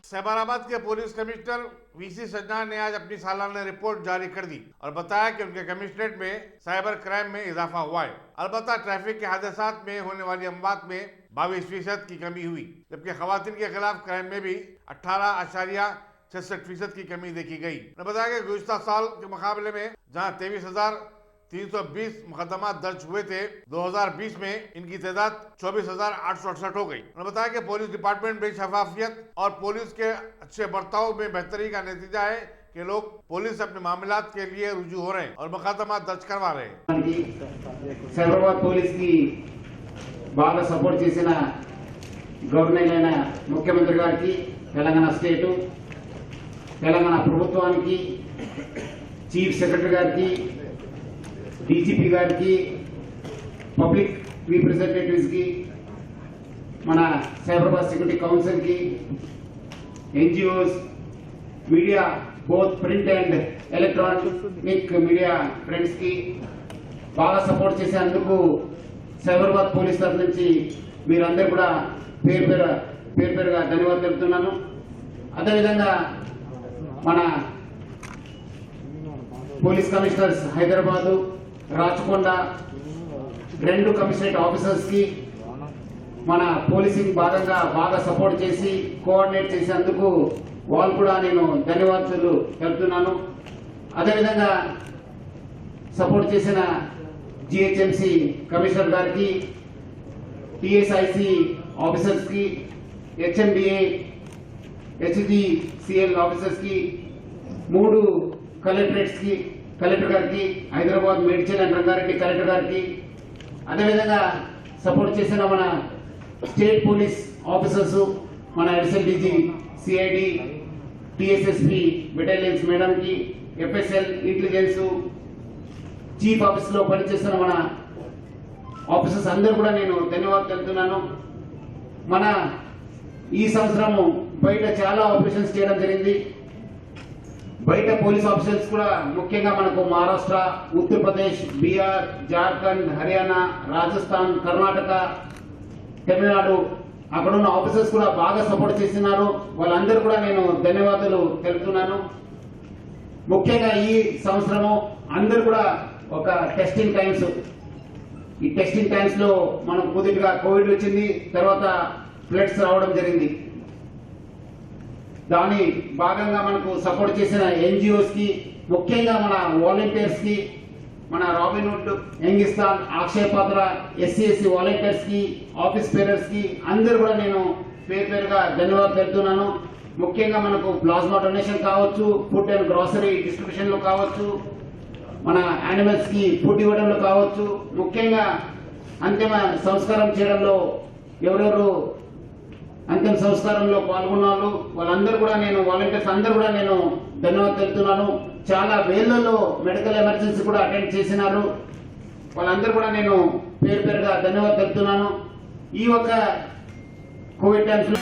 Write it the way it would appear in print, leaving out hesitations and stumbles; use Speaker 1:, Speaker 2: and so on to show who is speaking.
Speaker 1: साइबराबाद के police commissioner VC सज्जना ने आज अपनी सालाना रिपोर्ट जारी कर दी और बताया कि उनके कमिश्नरेट में साइबर क्राइम में इजाफा हुआ है। अलबत्ता ट्रैफिक के हादसात में होने वाली अमवात में 22% की कमी हुई, जबकि खवातीन के खिलाफ क्राइम में भी 18.66% की कमी देखी गई। उन्होंने बताया कि गुज़िश्ता साल के मुकाबले में जहां 23,320 मुकदमा दर्ज हुए थे, 2020 में इनकी तादाद 24,868 हो गई। उन्होंने बताया कि पुलिस डिपार्टमेंट में शफाफियत और पुलिस के अच्छे बर्ताव में बेहतरी का नतीजा है कि लोग पुलिस अपने मामलात के लिए रुजू हो रहे हैं और मुकदमा दर्ज करवा रहे हैं।
Speaker 2: साइबराबाद पुलिस की బాగా సపోర్ట్ చేసిన గవర్నర్ అయిన ముఖ్యమంత్రి గారికి, తెలంగాణ స్టేట్, తెలంగాణ ప్రభుత్వానికి, చీఫ్ సెక్రటరీ గారికి, డీజీపీ గారికి, పబ్లిక్ రిప్రజెంటేటివ్స్ కి, మన సైబరాబాద్ సెక్యూరిటీ కౌన్సిల్ కి, NGOs, media both print and electronic media friends కి బాగా సపోర్ట్ చేసేందుకు సైబరాబాద్ పోలీస్ తరఫు నుంచి మీరందరూ కూడా పేరుగా ధన్యవాదాలు తెలుపుతున్నాను। అదేవిధంగా మన police commissioners Hyderabad, Rachakonda 2 commissionerate officers కి మన పోలీసింగ్ భాగంగా బాగా సపోర్ట్ చేసి కోఆర్డినేట్ చేసేందుకు వాళ్ళు కూడా నేను ధన్యవాదాలు తెలుపుతున్నాను। అదేవిధంగా సపోర్ట్ చేసిన जीएचएमसी कमिश्नर गार की, टीएसआईसी ऑफिसर्स की, एचएमडीए, एचजीसीएल ऑफिसर्स की, 3 कलेक्टरेट्स की, कलेक्टर गार की, हैदराबाद मेडचल एंड रंगारेड्डी कलेक्टर गार की, अदे विधंगा सपोर्ट చేసిన మన స్టేట్ పోలీస్ ఆఫీసర్స్, మన additional DG, CID, TSSP battalions madam की, ఎఫ్ఎస్ఎల్ ఇంటెలిజెన్స్ చీఫ్ ఆఫీస్ లో పనిచేస్తున్న మన ఆఫీసర్స్ అందరూ కూడా నేను ధన్యవాదాలు తెలుపుతున్నాను। మన ఈ సంవత్సరం బయట చాలా ఆపరేషన్స్ చేయడం జరిగింది। బయట పోలీస్ ఆఫీసర్స్ కూడా ముఖ్యంగా మనకు మహారాష్ట్ర, ఉత్తరప్రదేశ్, బీహార్, జార్ఖండ్, హర్యానా, రాజస్థాన్, కర్ణాటక, తమిళనాడు అక్కడ ఉన్న ఆఫీసర్స్ కూడా బాగా సపోర్ట్ చేస్తున్నారు। వాళ్ళందరూ కూడా నేను ధన్యవాదాలు తెలుపుతున్నాను। ముఖ్యంగా ఈ సంవత్సరం అందరూ కూడా ఒక టెస్టింగ్ టైమ్స్, ఈ టెస్టింగ్ టైమ్స్ లో మనకు మొదటిగా కోవిడ్ వచ్చింది, తర్వాత ఫ్లడ్స్ రావడం జరిగింది। దాని భాగంగా మనకు సపోర్ట్ చేసిన ఎన్జిఓస్ కి, ముఖ్యంగా మన వాలంటీర్స్ కి, మన రాబిన్హుడ్, యంగిస్తాన్, అక్షయ పాత్ర, ఎస్సీ వాలంటీర్స్ కి, ఆఫీస్ బేరర్స్ కి అందరూ కూడా నేను పేరుగా ధన్యవాదాలు తెలుపుతున్నాను। ముఖ్యంగా మనకు ప్లాస్మా డొనేషన్ కావచ్చు, ఫుడ్ అండ్ గ్రాసరీ డిస్ట్రిబ్యూషన్ లో కావచ్చు, మన యానిమల్స్ కి ఫుడ్ ఇవ్వడంలో కావచ్చు, ముఖ్యంగా అంతిమ సంస్కారం చేయడంలో ఎవరెవరు అంతిమ సంస్కారంలో పాల్గొన్నారు వాళ్ళందరూ కూడా నేను, వాలంటీర్స్ అందరూ కూడా నేను ధన్యవాదాలు తెలుపుతున్నాను। చాలా వేళ్లలో మెడికల్ ఎమర్జెన్సీ కూడా అటెండ్ చేసినారు, వాళ్ళందరూ కూడా నేను పేరుగా ధన్యవాదాలు తెలుపుతున్నాను। ఈ ఒక కోవిడ్ టైమ్స్